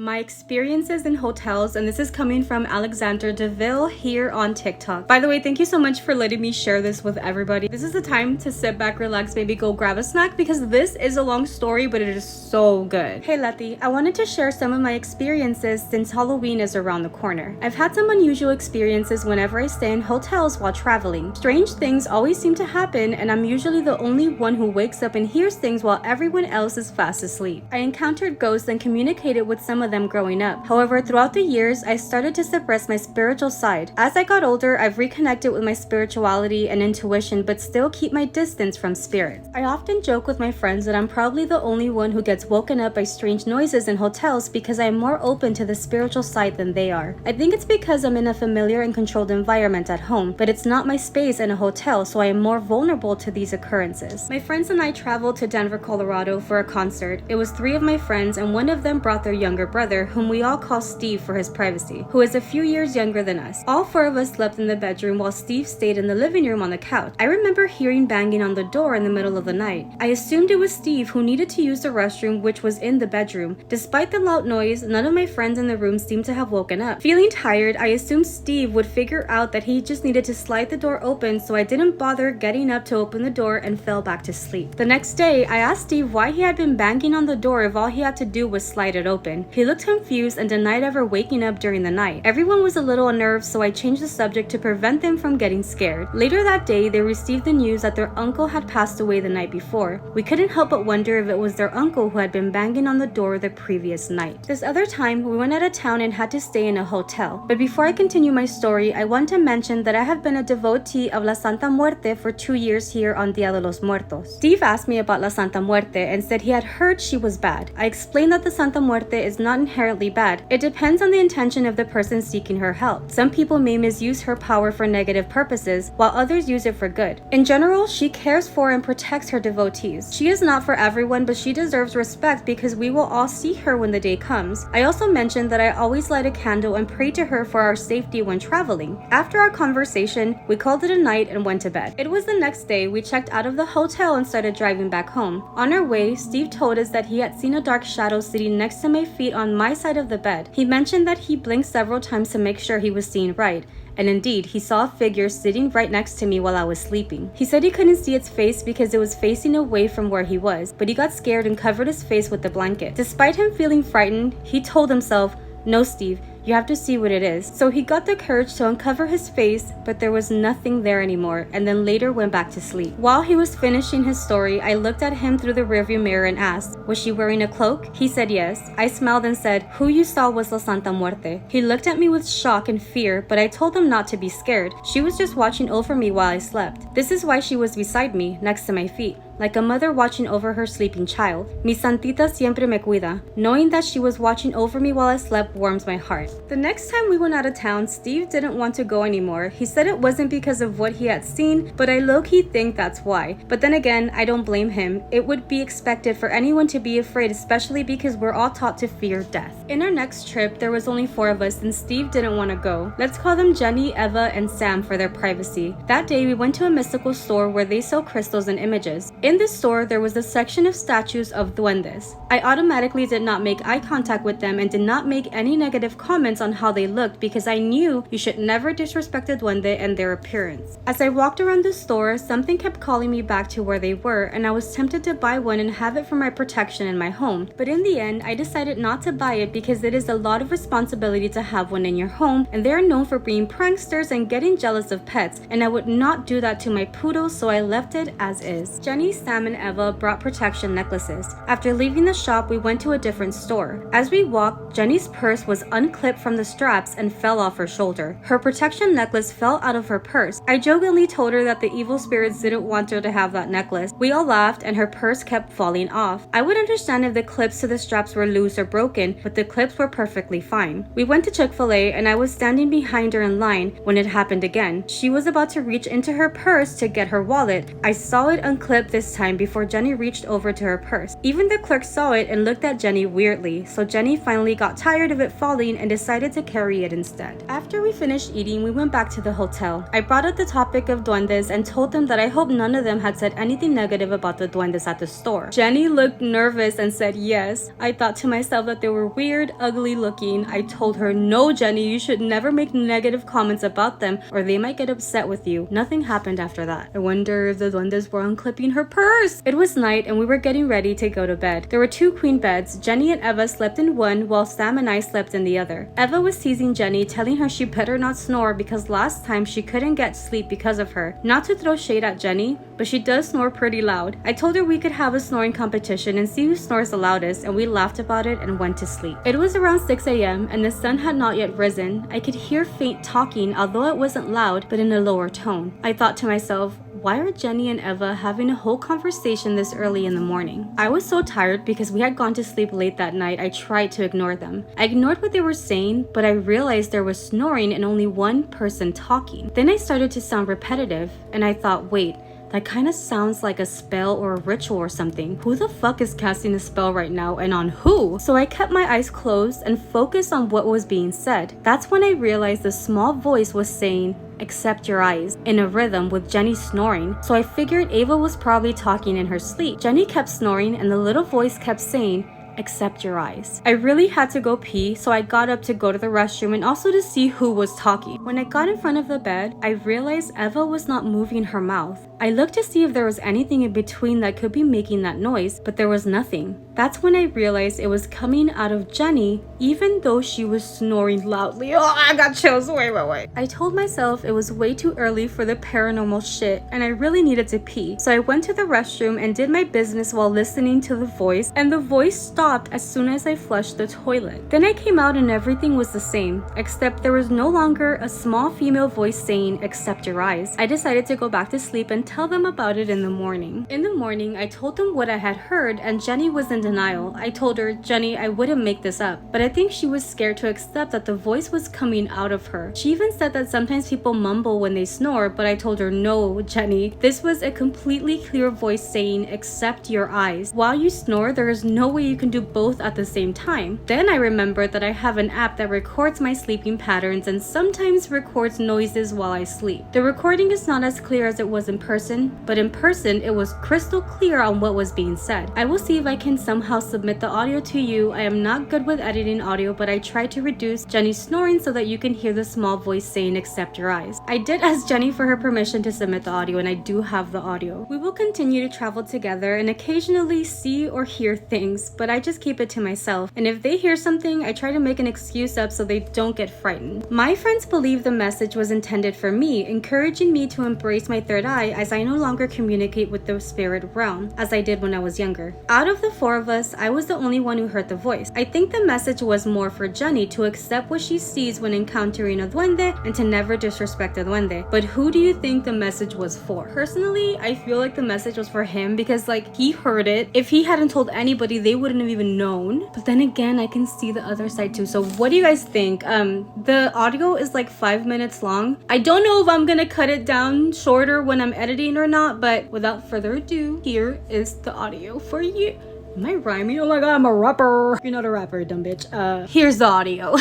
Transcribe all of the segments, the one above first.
My experiences in hotels, and this is coming from Alexander DeVille here on TikTok. By the way, thank you so much for letting me share this with everybody. This is the time to sit back, relax, maybe go grab a snack because this is a long story, but it is so good. Hey Letty, I wanted to share some of my experiences since Halloween is around the corner. I've had some unusual experiences whenever I stay in hotels while traveling. Strange things always seem to happen, and I'm usually the only one who wakes up and hears things while everyone else is fast asleep. I encountered ghosts and communicated with some of them growing up. However, throughout the years, I started to suppress my spiritual side. As I got older, I've reconnected with my spirituality and intuition, but still keep my distance from spirits. I often joke with my friends that I'm probably the only one who gets woken up by strange noises in hotels because I am more open to the spiritual side than they are. I think it's because I'm in a familiar and controlled environment at home, but it's not my space in a hotel, so I am more vulnerable to these occurrences. My friends and I traveled to Denver, Colorado for a concert. It was 3 of my friends, and one of them brought their younger brother, whom we all call Steve for his privacy, who is a few years younger than us. All 4 of us slept in the bedroom while Steve stayed in the living room on the couch. I remember hearing banging on the door in the middle of the night. I assumed it was Steve who needed to use the restroom, which was in the bedroom. Despite the loud noise, none of my friends in the room seemed to have woken up. Feeling tired, I assumed Steve would figure out that he just needed to slide the door open, so I didn't bother getting up to open the door and fell back to sleep. The next day, I asked Steve why he had been banging on the door if all he had to do was slide it open. He looked confused and denied ever waking up during the night. Everyone was a little unnerved, so I changed the subject to prevent them from getting scared. Later that day, they received the news that their uncle had passed away the night before. We couldn't help but wonder if it was their uncle who had been banging on the door the previous night. This other time, we went out of town and had to stay in a hotel. But before I continue my story, I want to mention that I have been a devotee of La Santa Muerte for 2 years here on Dia de los Muertos. Steve asked me about La Santa Muerte and said he had heard she was bad. I explained that the Santa Muerte is not inherently bad. It depends on the intention of the person seeking her help. Some people may misuse her power for negative purposes, while others use it for good. In general, she cares for and protects her devotees. She is not for everyone, but she deserves respect because we will all see her when the day comes. I also mentioned that I always light a candle and pray to her for our safety when traveling. After our conversation, we called it a night and went to bed. It was the next day. We checked out of the hotel and started driving back home. On our way, Steve told us that he had seen a dark shadow sitting next to my feet on my side of the bed. He mentioned that he blinked several times to make sure he was seeing right. And indeed, he saw a figure sitting right next to me while I was sleeping. He said he couldn't see its face because it was facing away from where he was, but he got scared and covered his face with the blanket. Despite him feeling frightened, he told himself, "No, Steve, you have to see what it is." So he got the courage to uncover his face, but there was nothing there anymore, and then later went back to sleep. While he was finishing his story, I looked at him through the rearview mirror and asked, "Was she wearing a cloak?" He said yes. I smiled and said, "Who you saw was La Santa Muerte." He looked at me with shock and fear, but I told him not to be scared. She was just watching over me while I slept. This is why she was beside me, next to my feet, like a mother watching over her sleeping child. Mi santita siempre me cuida. Knowing that she was watching over me while I slept warms my heart. The next time we went out of town, Steve didn't want to go anymore. He said it wasn't because of what he had seen, but I low-key think that's why. But then again, I don't blame him. It would be expected for anyone to be afraid, especially because we're all taught to fear death. In our next trip, there was only 4 of us and Steve didn't want to go. Let's call them Jenny, Eva, and Sam for their privacy. That day, we went to a mystical store where they sell crystals and images. In this store, there was a section of statues of dwes. I automatically did not make eye contact with them and did not make any negative comments on how they looked because I knew you should never disrespect a duende and their appearance. As I walked around the store, something kept calling me back to where they were, and I was tempted to buy one and have it for my protection in my home. But in the end, I decided not to buy it because it is a lot of responsibility to have one in your home, and they are known for being pranksters and getting jealous of pets, and I would not do that to my poodle, so I left it as is. Jenny, Sam, and Eva brought protection necklaces. After leaving the shop, we went to a different store. As we walked, Jenny's purse was unclipped from the straps and fell off her shoulder. Her protection necklace fell out of her purse. I jokingly told her that the evil spirits didn't want her to have that necklace. We all laughed and her purse kept falling off. I would understand if the clips to the straps were loose or broken, but the clips were perfectly fine. We went to Chick-fil-A and I was standing behind her in line when it happened again. She was about to reach into her purse to get her wallet. I saw it unclip the this time before Jenny reached over to her purse. Even the clerk saw it and looked at Jenny weirdly, so Jenny finally got tired of it falling and decided to carry it instead. After we finished eating, we went back to the hotel. I brought up the topic of duendes and told them that I hope none of them had said anything negative about the duendes at the store. Jenny looked nervous and said yes. I thought to myself that they were weird, ugly looking. I told her, no Jenny, you should never make negative comments about them or they might get upset with you. Nothing happened after that. I wonder if the duendes were unclipping her purse. It was night and we were getting ready to go to bed. There were 2 queen beds. Jenny and Eva slept in one while Sam and I slept in the other. Eva was teasing Jenny, telling her she better not snore because last time she couldn't get sleep because of her. Not to throw shade at Jenny, but she does snore pretty loud. I told her we could have a snoring competition and see who snores the loudest, and we laughed about it and went to sleep. It was around 6 a.m. and the sun had not yet risen. I could hear faint talking, although it wasn't loud, but in a lower tone. I thought to myself, why are Jenny and Eva having a whole conversation this early in the morning? I was so tired because we had gone to sleep late that night. I tried to ignore them. I ignored what they were saying, but I realized there was snoring and only one person talking. Then I started to sound repetitive, and I thought, wait, that kind of sounds like a spell or a ritual or something. Who the fuck is casting a spell right now and on who? So I kept my eyes closed and focused on what was being said. That's when I realized the small voice was saying, "Accept your eyes," in a rhythm with Jenny snoring. So I figured Ava was probably talking in her sleep. Jenny kept snoring and the little voice kept saying, "Accept your eyes." I really had to go pee, so I got up to go to the restroom and also to see who was talking. When I got in front of the bed, I realized Eva was not moving her mouth. I looked to see if there was anything in between that could be making that noise, but there was nothing. That's when I realized it was coming out of Jenny, even though she was snoring loudly. Oh, I got chills. Wait. I told myself it was way too early for the paranormal shit, and I really needed to pee. So I went to the restroom and did my business while listening to the voice, and the voice stopped as soon as I flushed the toilet. Then I came out and everything was the same, except there was no longer a small female voice saying, "Accept your eyes." I decided to go back to sleep and tell them about it in the morning. In the morning, I told them what I had heard, and Jenny was in denial. I told her, "Jenny, I wouldn't make this up," but I think she was scared to accept that the voice was coming out of her. She even said that sometimes people mumble when they snore, but I told her, "No, Jenny, this was a completely clear voice saying, 'Accept your eyes.' While you snore, there is no way you can do both at the same time." Then I remembered that I have an app that records my sleeping patterns and sometimes records noises while I sleep. The recording is not as clear as it was in person, but in person it was crystal clear on what was being said. I will see if I can somehow submit the audio to you. I am not good with editing audio, but I tried to reduce Jenny's snoring so that you can hear the small voice saying, "Accept your eyes." I did ask Jenny for her permission to submit the audio, and I do have the audio. We will continue to travel together and occasionally see or hear things, but I just keep it to myself, and if they hear something, I try to make an excuse up so they don't get frightened. My friends believe the message was intended for me, encouraging me to embrace my third eye as I no longer communicate with the spirit realm, as I did when I was younger. Out of the 4 of us, I was the only one who heard the voice. I think the message was more for Jenny to accept what she sees when encountering a duende and to never disrespect a duende. But who do you think the message was for? Personally, I feel like the message was for him because he heard it. If he hadn't told anybody, they wouldn't have even known. But then again, I can see the other side too. So what do you guys think? The audio is 5 minutes long. I don't know if I'm gonna cut it down shorter when I'm editing or not, but without further ado, here is the audio for you. Am I rhyming? Oh my god, I'm a rapper. You're not a rapper, dumb bitch. Here's the audio.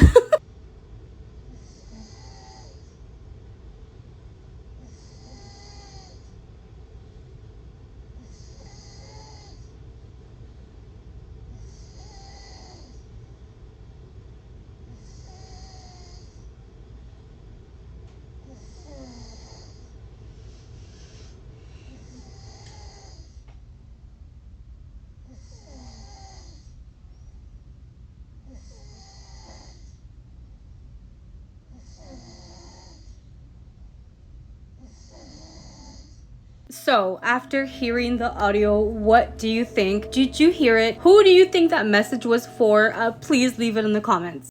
So, after hearing the audio, what do you think? Did you hear it? Who do you think that message was for? Please leave it in the comments.